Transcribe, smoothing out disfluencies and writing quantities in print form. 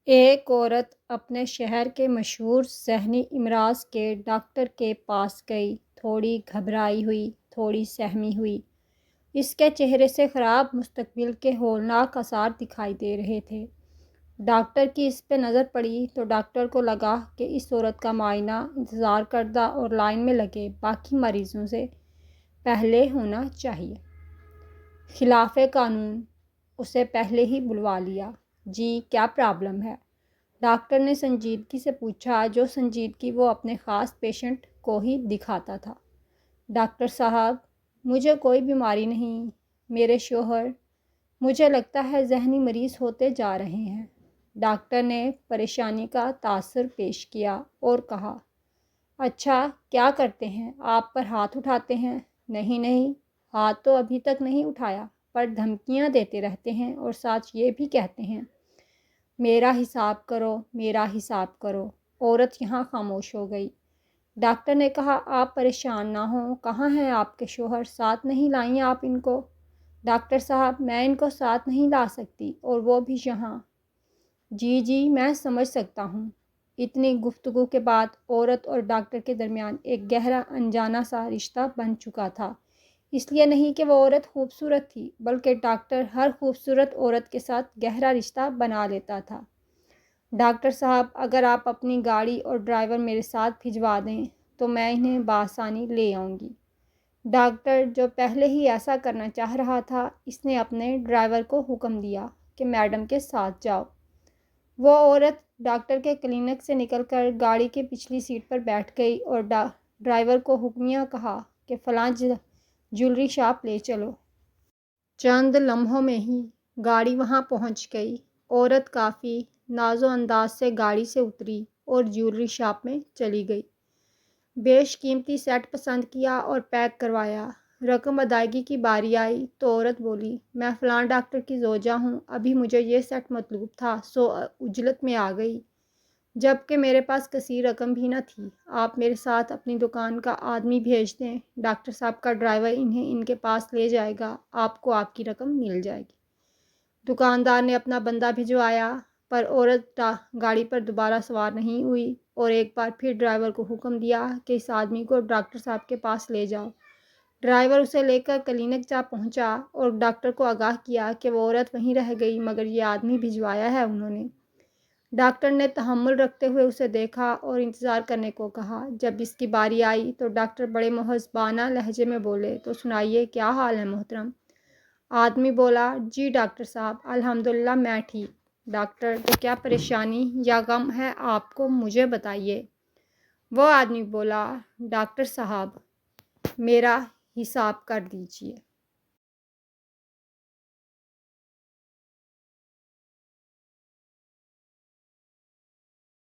ایک عورت اپنے شہر کے مشہور ذہنی امراض کے ڈاکٹر کے پاس گئی۔ تھوڑی گھبرائی ہوئی، تھوڑی سہمی ہوئی۔ اس کے چہرے سے خراب مستقبل کے ہولناک آثار دکھائی دے رہے تھے۔ ڈاکٹر کی اس پہ نظر پڑی تو ڈاکٹر کو لگا کہ اس عورت کا معائنہ انتظار کردہ اور لائن میں لگے باقی مریضوں سے پہلے ہونا چاہیے۔ خلاف قانون اسے پہلے ہی بلوا لیا۔ جی کیا پرابلم ہے؟ ڈاکٹر نے سنجیدگی سے پوچھا، جو سنجیدگی وہ اپنے خاص پیشنٹ کو ہی دکھاتا تھا۔ ڈاکٹر صاحب، مجھے کوئی بیماری نہیں، میرے شوہر مجھے لگتا ہے ذہنی مریض ہوتے جا رہے ہیں۔ ڈاکٹر نے پریشانی کا تاثر پیش کیا اور کہا، اچھا کیا کرتے ہیں؟ آپ پر ہاتھ اٹھاتے ہیں؟ نہیں، ہاتھ تو ابھی تک نہیں اٹھایا، پر دھمکیاں دیتے رہتے ہیں اور ساتھ یہ بھی کہتے ہیں میرا حساب کرو، میرا حساب کرو۔ عورت یہاں خاموش ہو گئی۔ ڈاکٹر نے کہا، آپ پریشان نہ ہوں، کہاں ہیں آپ کے شوہر؟ ساتھ نہیں لائیں آپ ان کو؟ ڈاکٹر صاحب، میں ان کو ساتھ نہیں لا سکتی، اور وہ بھی یہاں۔ جی میں سمجھ سکتا ہوں۔ اتنی گفتگو کے بعد عورت اور ڈاکٹر کے درمیان ایک گہرا انجانہ سا رشتہ بن چکا تھا۔ اس لیے نہیں کہ وہ عورت خوبصورت تھی، بلکہ ڈاکٹر ہر خوبصورت عورت کے ساتھ گہرا رشتہ بنا لیتا تھا۔ ڈاکٹر صاحب، اگر آپ اپنی گاڑی اور ڈرائیور میرے ساتھ بھجوا دیں تو میں انہیں بآسانی لے آؤں گی۔ ڈاکٹر جو پہلے ہی ایسا کرنا چاہ رہا تھا، اس نے اپنے ڈرائیور کو حکم دیا کہ میڈم کے ساتھ جاؤ۔ وہ عورت ڈاکٹر کے کلینک سے نکل کر گاڑی کے پچھلی سیٹ پر بیٹھ گئی اور ڈرائیور کو حکمیہ کہا کہ فلاں جیولری شاپ لے چلو۔ چند لمحوں میں ہی گاڑی وہاں پہنچ گئی۔ عورت کافی ناز و انداز سے گاڑی سے اتری اور جیولری شاپ میں چلی گئی۔ بیش قیمتی سیٹ پسند کیا اور پیک کروایا۔ رقم ادائیگی کی باری آئی تو عورت بولی، میں فلاں ڈاکٹر کی زوجہ ہوں، ابھی مجھے یہ سیٹ مطلوب تھا، سو عجلت میں آ گئی، جب کہ میرے پاس کثیر رقم بھی نہ تھی۔ آپ میرے ساتھ اپنی دکان کا آدمی بھیج دیں، ڈاکٹر صاحب کا ڈرائیور انہیں ان کے پاس لے جائے گا، آپ کو آپ کی رقم مل جائے گی۔ دکاندار نے اپنا بندہ بھجوایا، پر عورت گاڑی پر دوبارہ سوار نہیں ہوئی اور ایک بار پھر ڈرائیور کو حکم دیا کہ اس آدمی کو ڈاکٹر صاحب کے پاس لے جاؤ۔ ڈرائیور اسے لے کر کلینک جا پہنچا اور ڈاکٹر کو آگاہ کیا کہ وہ عورت وہیں رہ گئی، مگر یہ آدمی بھجوایا ہے انہوں نے۔ ڈاکٹر نے تحمل رکھتے ہوئے اسے دیکھا اور انتظار کرنے کو کہا۔ جب اس کی باری آئی تو ڈاکٹر بڑے مہذبانہ لہجے میں بولے، تو سنائیے کیا حال ہے محترم؟ آدمی بولا، جی ڈاکٹر صاحب، الحمدللہ میں ٹھیک۔ ڈاکٹر، تو کیا پریشانی یا غم ہے آپ کو، مجھے بتائیے۔ وہ آدمی بولا، ڈاکٹر صاحب، میرا حساب کر دیجئے۔